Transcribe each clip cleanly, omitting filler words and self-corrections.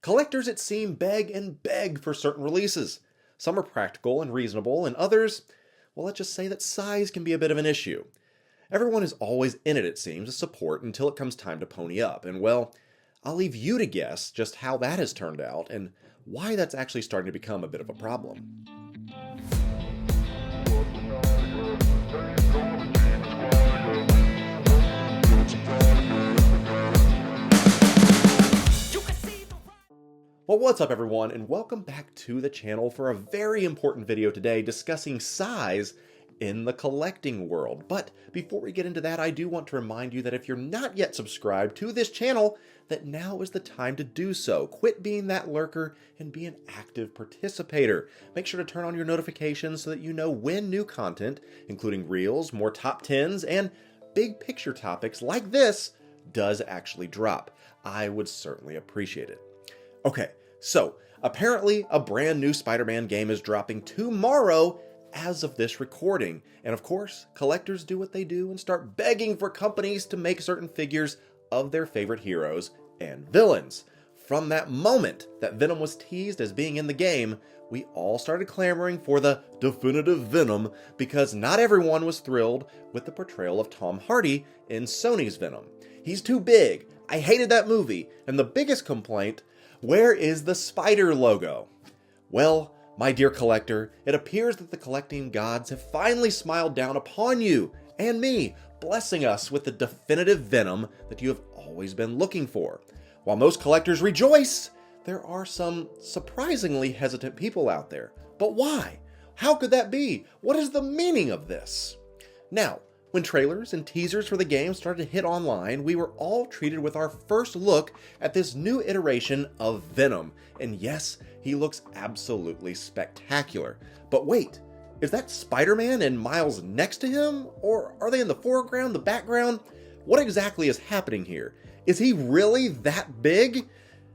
collectors, it seems, beg and beg for certain releases. Some are practical and reasonable, and others, well, let's just say that size can be a bit of an issue. Everyone is always in it seems, to support until it comes time to pony up, and well, I'll leave you to guess just how that has turned out and why that's actually starting to become a bit of a problem. Well, what's up everyone, and welcome back to the channel for a very important video today discussing size in the collecting world. But before we get into that, I do want to remind you that if you're not yet subscribed to this channel, that now is the time to do so. Quit being that lurker and be an active participator. Make sure to turn on your notifications so that you know when new content, including reels, more top 10s, and big picture topics like this does actually drop. I would certainly appreciate it. Okay, so apparently a brand new Spider-Man game is dropping tomorrow as of this recording. And of course, collectors do what they do and start begging for companies to make certain figures of their favorite heroes and villains. From that moment that Venom was teased as being in the game, we all started clamoring for the definitive Venom because not everyone was thrilled with the portrayal of Tom Hardy in Sony's Venom. He's too big. I hated that movie. And the biggest complaint, where is the spider logo? Well, my dear collector, it appears that the collecting gods have finally smiled down upon you and me, blessing us with the definitive Venom that you have always been looking for. While most collectors rejoice, there are some surprisingly hesitant people out there. But why? How could that be? What is the meaning of this? Now, when trailers and teasers for the game started to hit online, we were all treated with our first look at this new iteration of Venom. And yes, he looks absolutely spectacular. But wait, is that Spider-Man and Miles next to him? Or are they in the foreground, the background? What exactly is happening here? Is he really that big?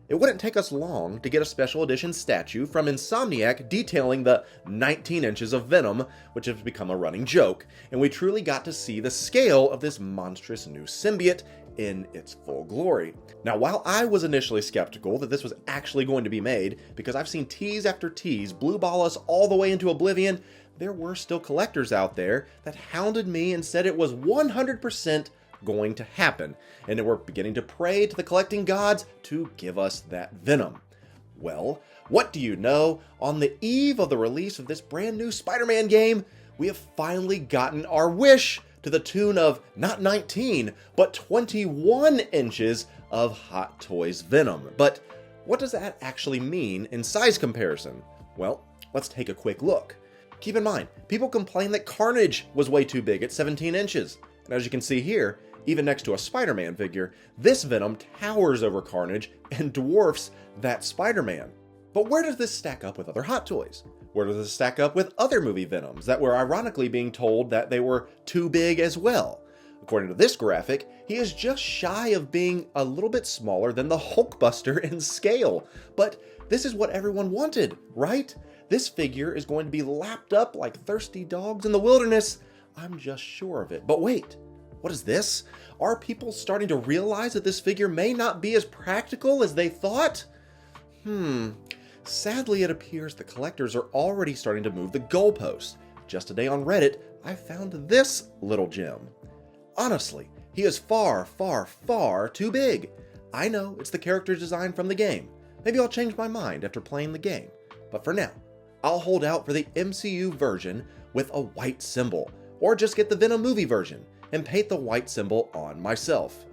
It wouldn't take us long to get a special edition statue from Insomniac detailing the 19 inches of Venom, which has become a running joke, and we truly got to see the scale of this monstrous new symbiote in its full glory. Now, while I was initially skeptical that this was actually going to be made, because I've seen tease after tease blue ball us all the way into oblivion, there were still collectors out there that hounded me and said it was 100% going to happen, and we're beginning to pray to the collecting gods to give us that Venom. Well, what do you know? On the eve of the release of this brand new Spider-Man game, we have finally gotten our wish to the tune of not 19, but 21 inches of Hot Toys Venom. But what does that actually mean in size comparison? Well, let's take a quick look. Keep in mind, people complain that Carnage was way too big at 17 inches. And as you can see here, even next to a Spider-Man figure, this Venom towers over Carnage and dwarfs that Spider-Man. But where does this stack up with other Hot Toys? Where does this stack up with other movie Venoms that were ironically being told that they were too big as well? According to this graphic, he is just shy of being a little bit smaller than the Hulkbuster in scale. But this is what everyone wanted, right? This figure is going to be lapped up like thirsty dogs in the wilderness. I'm just sure of it. But wait. What is this? Are people starting to realize that this figure may not be as practical as they thought? Sadly, it appears the collectors are already starting to move the goalpost. Just today on Reddit, I found this little gem. Honestly, he is far, far, far too big. I know it's the character design from the game. Maybe I'll change my mind after playing the game. But for now, I'll hold out for the MCU version with a white symbol, or just get the Venom movie version and paint the white symbol on myself.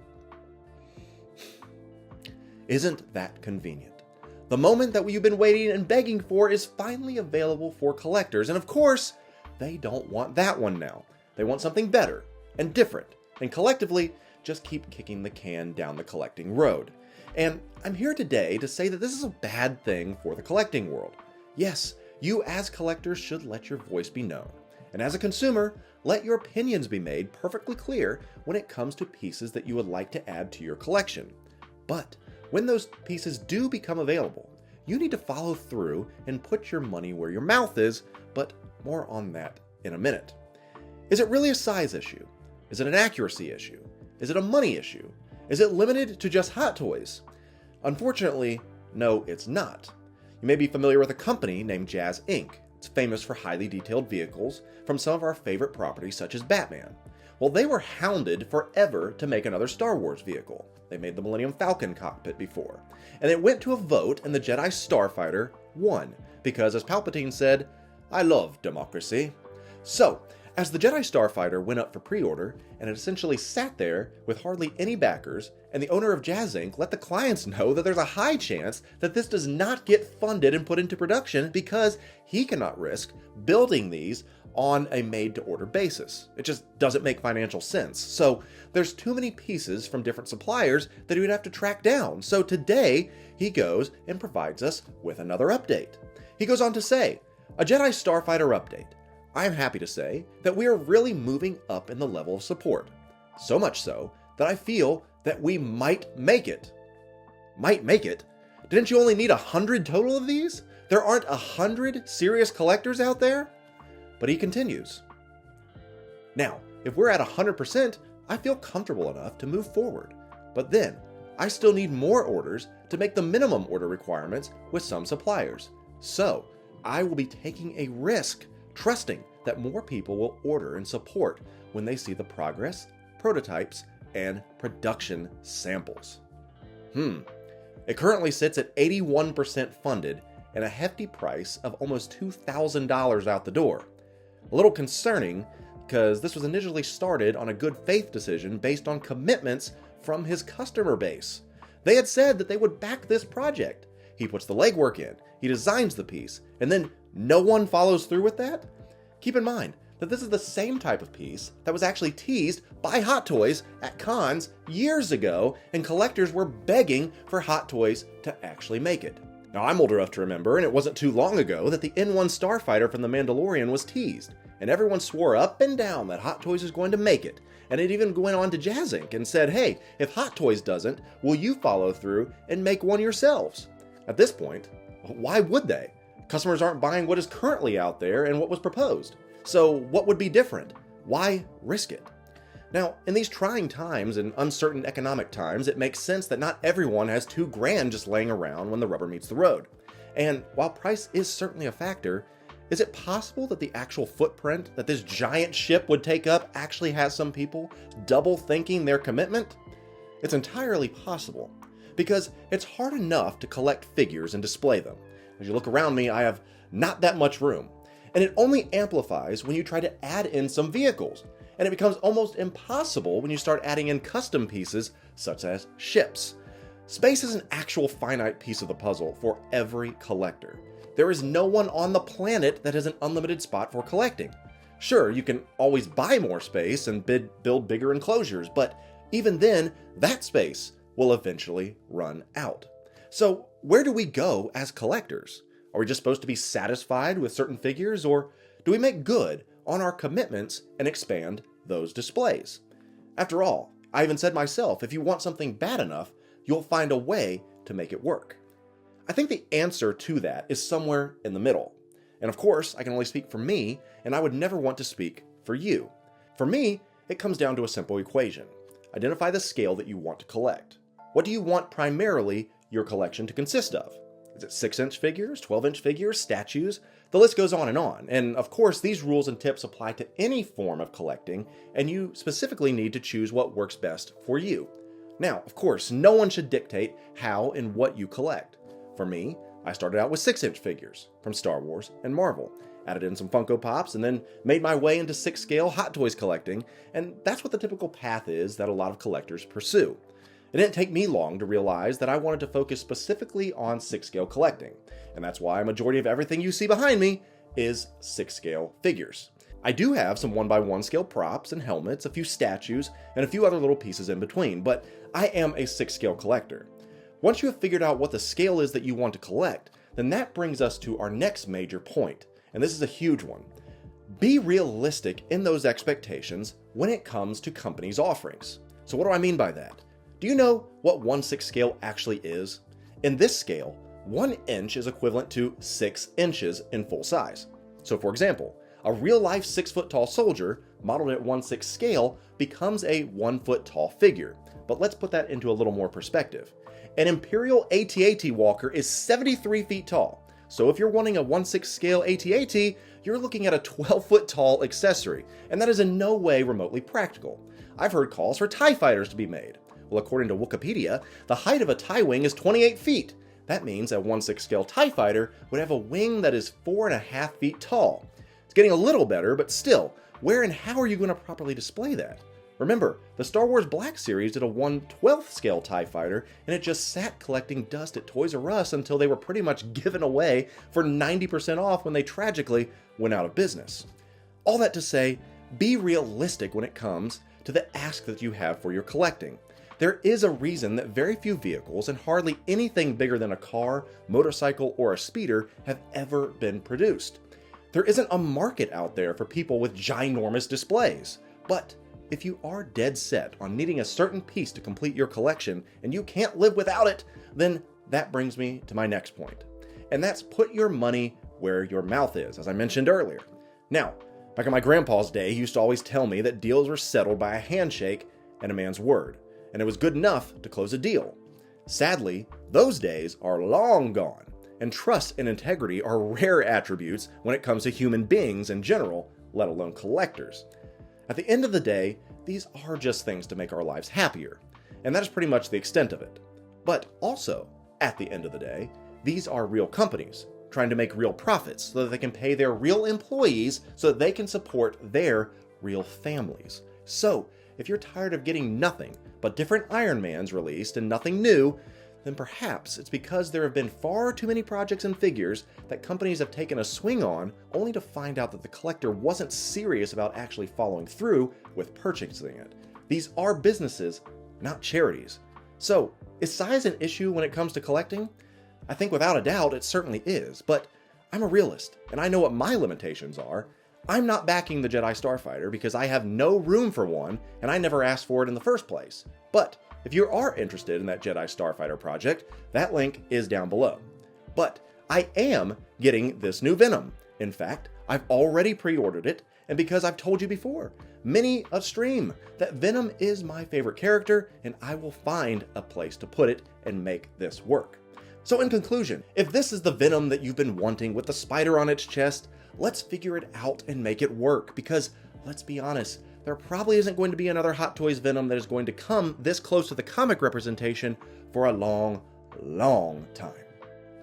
Isn't that convenient? The moment that you've been waiting and begging for is finally available for collectors, and of course, they don't want that one now. They want something better and different, and collectively, just keep kicking the can down the collecting road. And I'm here today to say that this is a bad thing for the collecting world. Yes, you as collectors should let your voice be known. And as a consumer, let your opinions be made perfectly clear when it comes to pieces that you would like to add to your collection. But when those pieces do become available, you need to follow through and put your money where your mouth is, but more on that in a minute. Is it really a size issue? Is it an accuracy issue? Is it a money issue? Is it limited to just Hot Toys? Unfortunately, No, it's not. You may be familiar with a company named Jazz Inc. It's famous for highly detailed vehicles from some of our favorite properties such as Batman. Well, they were hounded forever to make another Star Wars vehicle. They made the Millennium Falcon cockpit before. And it went to a vote and the Jedi Starfighter won, because as Palpatine said, "I love democracy." So, as the Jedi Starfighter went up for pre-order, and it essentially sat there with hardly any backers, and the owner of Jazz Inc. let the clients know that there's a high chance that this does not get funded and put into production because he cannot risk building these on a made-to-order basis. It just doesn't make financial sense. So there's too many pieces from different suppliers that he would have to track down. So today, he goes and provides us with another update. He goes on to say, "A Jedi Starfighter update. I am happy to say that we are really moving up in the level of support. So much so that I feel that we might make it." Might make it? Didn't you only need 100 total of these? There aren't 100 serious collectors out there? But he continues. "Now, if we're at 100%, I feel comfortable enough to move forward. But then, I still need more orders to make the minimum order requirements with some suppliers. So, I will be taking a risk, trusting that more people will order and support when they see the progress, prototypes, and production samples." It currently sits at 81% funded and a hefty price of almost $2,000 out the door. A little concerning, because this was initially started on a good faith decision based on commitments from his customer base. They had said that they would back this project. He puts the legwork in, he designs the piece, and then no one follows through with that? Keep in mind that this is the same type of piece that was actually teased by Hot Toys at cons years ago, and collectors were begging for Hot Toys to actually make it. Now, I'm old enough to remember, and it wasn't too long ago, that the N1 Starfighter from The Mandalorian was teased, and everyone swore up and down that Hot Toys is going to make it, and it even went on to Jazz Inc. and said, "Hey, if Hot Toys doesn't, will you follow through and make one yourselves?" At this point, why would they? Customers aren't buying what is currently out there and what was proposed. So what would be different? Why risk it? Now, in these trying times and uncertain economic times, it makes sense that not everyone has $2,000 just laying around when the rubber meets the road. And while price is certainly a factor, is it possible that the actual footprint that this giant ship would take up actually has some people double thinking their commitment? It's entirely possible, because it's hard enough to collect figures and display them. As you look around me, I have not that much room. And it only amplifies when you try to add in some vehicles. And it becomes almost impossible when you start adding in custom pieces, such as ships. Space is an actual finite piece of the puzzle for every collector. There is no one on the planet that has an unlimited spot for collecting. Sure, you can always buy more space and build bigger enclosures, but even then, that space will eventually run out. So where do we go as collectors? Are we just supposed to be satisfied with certain figures, or do we make good on our commitments and expand those displays? After all, I even said myself, if you want something bad enough, you'll find a way to make it work. I think the answer to that is somewhere in the middle. And of course, I can only speak for me, and I would never want to speak for you. For me, it comes down to a simple equation. Identify the scale that you want to collect. What do you want primarily your collection to consist of? Is it 6-inch figures, 12-inch figures, statues? The list goes on. And of course, these rules and tips apply to any form of collecting, and you specifically need to choose what works best for you. Now, of course, no one should dictate how and what you collect. For me, I started out with 6-inch figures from Star Wars and Marvel, added in some Funko Pops, and then made my way into 6-scale Hot Toys collecting, and that's what the typical path is that a lot of collectors pursue. It didn't take me long to realize that I wanted to focus specifically on 6-scale collecting, and that's why a majority of everything you see behind me is 6-scale figures. I do have some 1x1 scale props and helmets, a few statues, and a few other little pieces in between, but I am a 6-scale collector. Once you have figured out what the scale is that you want to collect, then that brings us to our next major point, and this is a huge one. Be realistic in those expectations when it comes to companies' offerings. So what do I mean by that? Do you know what 1/6 scale actually is? In this scale, 1 inch is equivalent to 6 inches in full size. So for example, a real-life 6-foot-tall soldier modeled at 1/6 scale, becomes a 1 foot tall figure. But let's put that into a little more perspective. An Imperial AT-AT walker is 73 feet tall. So if you're wanting a 1/6 scale AT-AT, you're looking at a 12 foot tall accessory, and that is in no way remotely practical. I've heard calls for TIE fighters to be made. Well, according to Wikipedia, the height of a TIE wing is 28 feet. That means a 1/6 scale TIE fighter would have a wing that is 4.5 feet tall. It's getting a little better, but still, where and how are you going to properly display that? Remember, the Star Wars Black Series did a 1/12 scale TIE fighter, and it just sat collecting dust at Toys R Us until they were pretty much given away for 90% off when they tragically went out of business. All that to say, be realistic when it comes to the ask that you have for your collecting. There is a reason that very few vehicles and hardly anything bigger than a car, motorcycle, or a speeder have ever been produced. There isn't a market out there for people with ginormous displays. But if you are dead set on needing a certain piece to complete your collection and you can't live without it, then that brings me to my next point. And that's put your money where your mouth is, as I mentioned earlier. Now, back in my grandpa's day, he used to always tell me that deals were settled by a handshake and a man's word, and it was good enough to close a deal. Sadly, those days are long gone, and trust and integrity are rare attributes when it comes to human beings in general, let alone collectors. At the end of the day, these are just things to make our lives happier, and that is pretty much the extent of it. But also, at the end of the day, these are real companies trying to make real profits so that they can pay their real employees so that they can support their real families. So, if you're tired of getting nothing but different Iron Mans released and nothing new, then perhaps it's because there have been far too many projects and figures that companies have taken a swing on only to find out that the collector wasn't serious about actually following through with purchasing it. These are businesses, not charities. So, is size an issue when it comes to collecting? I think without a doubt it certainly is, but I'm a realist and I know what my limitations are. I'm not backing the Jedi Starfighter because I have no room for one and I never asked for it in the first place. But if you are interested in that Jedi Starfighter project, that link is down below. But I am getting this new Venom. In fact, I've already pre-ordered it, and because I've told you before, many a stream, that Venom is my favorite character, and I will find a place to put it and make this work. So in conclusion, if this is the Venom that you've been wanting with the spider on its chest, let's figure it out and make it work, because let's be honest, there probably isn't going to be another Hot Toys Venom that is going to come this close to the comic representation for a long, long time.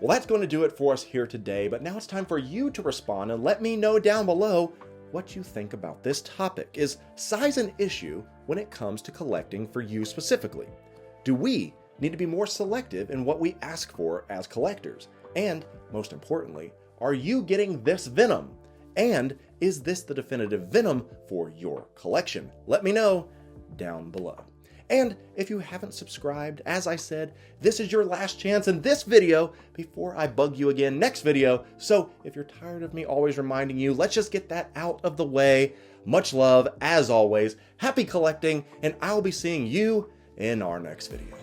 Well, that's going to do it for us here today, but now it's time for you to respond and let me know down below what you think about this topic. Is size an issue when it comes to collecting for you specifically? Do we need to be more selective in what we ask for as collectors? And most importantly, are you getting this Venom? And is this the definitive Venom for your collection? Let me know down below. And if you haven't subscribed, as I said, this is your last chance in this video before I bug you again next video. So if you're tired of me always reminding you, let's just get that out of the way. Much love, as always. Happy collecting, and I'll be seeing you in our next video.